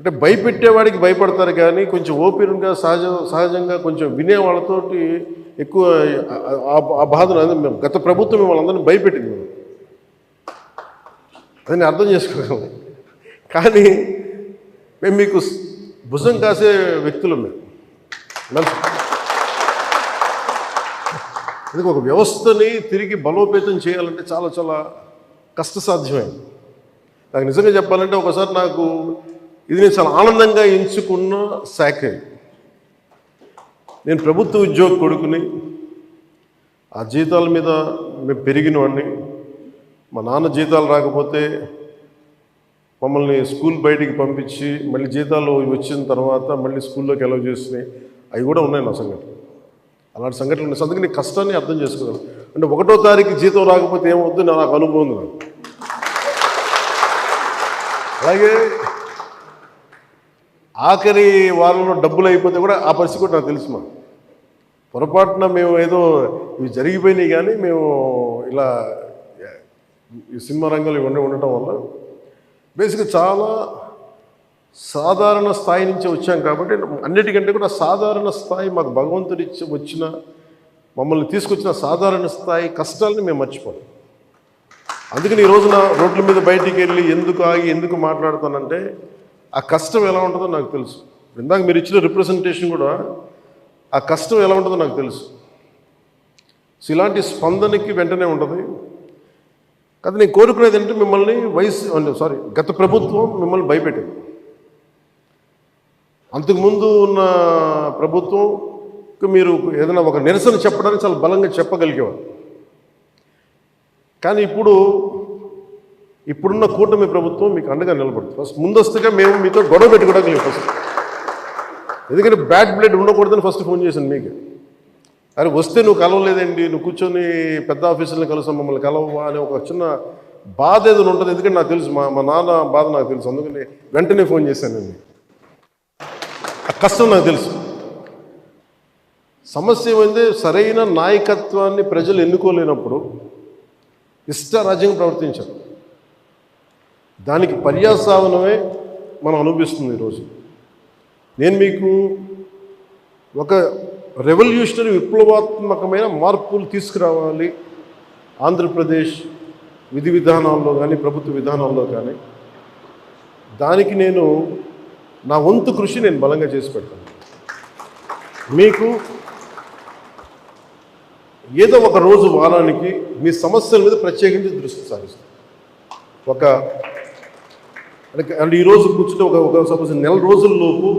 అంటే భయపెట్టేవాడికి భయపడతారు కానీ కొంచెం ఓపెన్గా సహజంగా కొంచెం వినేవాళ్ళతోటి ఎక్కువ ఆ బాధను మేము గత ప్రభుత్వం మిమ్మల్ని అందరినీ భయపెట్టింది మేము అదని అర్థం చేసుకోగలం. కానీ మేము మీకు భుజం కాసే వ్యక్తులు మేము అందుకే ఒక వ్యవస్థని తిరిగి బలోపేతం చేయాలంటే చాలా చాలా కష్టసాధ్యమైంది. నాకు నిజంగా చెప్పాలంటే ఒకసారి నాకు ఇది నేను చాలా ఆనందంగా ఎంచుకున్న శాఖ. నేను ప్రభుత్వ ఉద్యోగ కొడుకుని, ఆ జీతాల మీద మేము పెరిగిన వాడిని. మా నాన్న జీతాలు రాకపోతే మమ్మల్ని స్కూల్ బయటికి పంపించి మళ్ళీ జీతాలు వచ్చిన తర్వాత మళ్ళీ స్కూల్లోకి అలౌ చేసినాయి అవి కూడా ఉన్నాయి నా సంఘటన. అలాంటి సంఘటనలు ఉన్నాయి. అందుకే నీ కష్టాన్ని అర్థం చేసుకోగలను. అంటే 1వ తారీఖు జీతం రాకపోతే ఏమవుద్దు నాకు అనుభవం ఉంది నాకు. అలాగే ఆఖరి వారంలో డబ్బులు అయిపోతే కూడా ఆ పరిస్థితి కూడా నాకు తెలుసు. మా పొరపాటున మేము ఏదో ఇవి జరిగిపోయినాయి కానీ మేము ఇలా ఈ సినిమా రంగంలో ఉండటం వల్ల బేసిక్గా చాలా సాధారణ స్థాయి నుంచి వచ్చాం కాబట్టి అన్నిటికంటే కూడా సాధారణ స్థాయి మాకు భగవంతుడి వచ్చిన మమ్మల్ని తీసుకొచ్చిన సాధారణ స్థాయి కష్టాలని మేము మర్చిపోం. అందుకని ఈ రోజున రోడ్ల మీద బయటికి వెళ్ళి ఎందుకు ఆగి ఎందుకు మాట్లాడుతానంటే ఆ కష్టం ఎలా ఉంటుందో నాకు తెలుసు. ఇందాక మీరు ఇచ్చిన రిప్రజెంటేషన్ కూడా ఆ కష్టం ఎలా ఉంటుందో నాకు తెలుసు. సో ఇలాంటి స్పందనకి వెంటనే ఉంటుంది. కదా నేను కోరుకునేది అంటే మిమ్మల్ని గత ప్రభుత్వం మిమ్మల్ని భయపెట్టింది. అంతకుముందు ఉన్న ప్రభుత్వంకి మీరు ఏదైనా ఒక నిరసన చెప్పడానికి చాలా బలంగా చెప్పగలిగేవారు. కానీ ఇప్పుడున్న కూటమి ప్రభుత్వం మీకు అండగా నిలబడుతుంది. ఫస్ట్ ముందస్తుగా మేము మీతో గొడవ పెట్టుకోవడానికి లేదు ఫస్ట్. ఎందుకంటే బ్యాడ్ బ్లడ్ ఉండకూడదని ఫస్ట్ ఫోన్ చేశాను మీకు. అరే వస్తే నువ్వు కలవలేదండి, నువ్వు కూర్చొని పెద్ద ఆఫీసులను కలుస్తాం మమ్మల్ని కలవవా అని ఒక చిన్న బాధ ఏదైనా ఉంటుంది. ఎందుకంటే నాకు తెలుసు మా నాన్న బాధ నాకు తెలుసు. అందుకని వెంటనే ఫోన్ చేశానండి. ఆ కష్టం నాకు తెలుసు. సమస్య ఏమైంది, సరైన నాయకత్వాన్ని ప్రజలు ఎన్నుకోలేనప్పుడు ఇష్టారాజ్యంగా ప్రవర్తించారు. దానికి పర్యావసానమే మనం అనుభవిస్తుంది ఈరోజు. నేను మీకు ఒక రెవల్యూషనరీ విప్లవాత్మకమైన మార్పులు తీసుకురావాలి ఆంధ్రప్రదేశ్ విధి విధానాల్లో కానీ ప్రభుత్వ విధానాల్లో కానీ, దానికి నేను నా వంతు కృషి నేను బలంగా చేసి పెడతాను. మీకు ఏదో ఒక రోజు వారానికి మీ సమస్యల మీద ప్రత్యేకించి దృష్టి సారిస్తాను. అంటే ఈరోజు కూర్చుంటే ఒక సపోజ్ నెల రోజుల్లోపు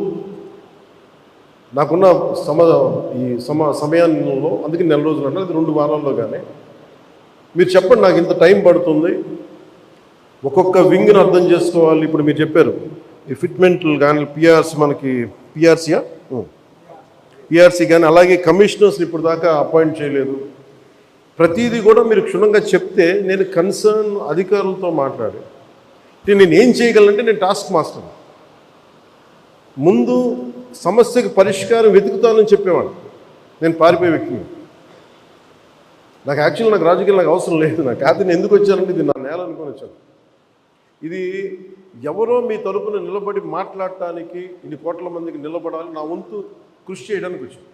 నాకున్న సమయంలో, అందుకే నెల రోజులు అంటే అది 2 వారాల్లో కానీ మీరు చెప్పండి నాకు ఇంత టైం పడుతుంది, ఒక్కొక్క వింగ్ని అర్థం చేసుకోవాలి. ఇప్పుడు మీరు చెప్పారు ఈ ఫిట్మెంట్లు కానీ పిఆర్సీ, మనకి పిఆర్సీ కానీ అలాగే కమిషనర్స్ని ఇప్పుడు దాకా అపాయింట్ చేయలేదు. ప్రతిదీ కూడా మీరు క్షుణ్ణంగా చెప్తే నేను కన్సర్న్ అధికారులతో మాట్లాడి నేను ఏం చేయగలనంటే నేను టాస్క్ మాస్టర్. ముందు సమస్యకు పరిష్కారం వెతుకుతానని చెప్పేవాడు. నేను పారిపోయే వ్యక్తిని. నాకు యాక్చువల్గా నాకు రాజకీయాలు నాకు అవసరం లేదు. నాకు కాదు ఎందుకు వచ్చానంటే ఇది నా నేల అనుకొని వచ్చాను. ఇది ఎవరో మీ తరపున నిలబడి మాట్లాడటానికి ఇన్ని కోట్ల మందికి నిలబడాలి, నా వంతు కృషి చేయడానికి వచ్చాను.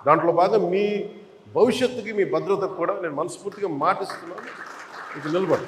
దాంట్లో భాగం మీ భవిష్యత్తుకి మీ భద్రతకు కూడా నేను మనస్ఫూర్తిగా మాటిస్తున్నాను. ఇది నిలబడి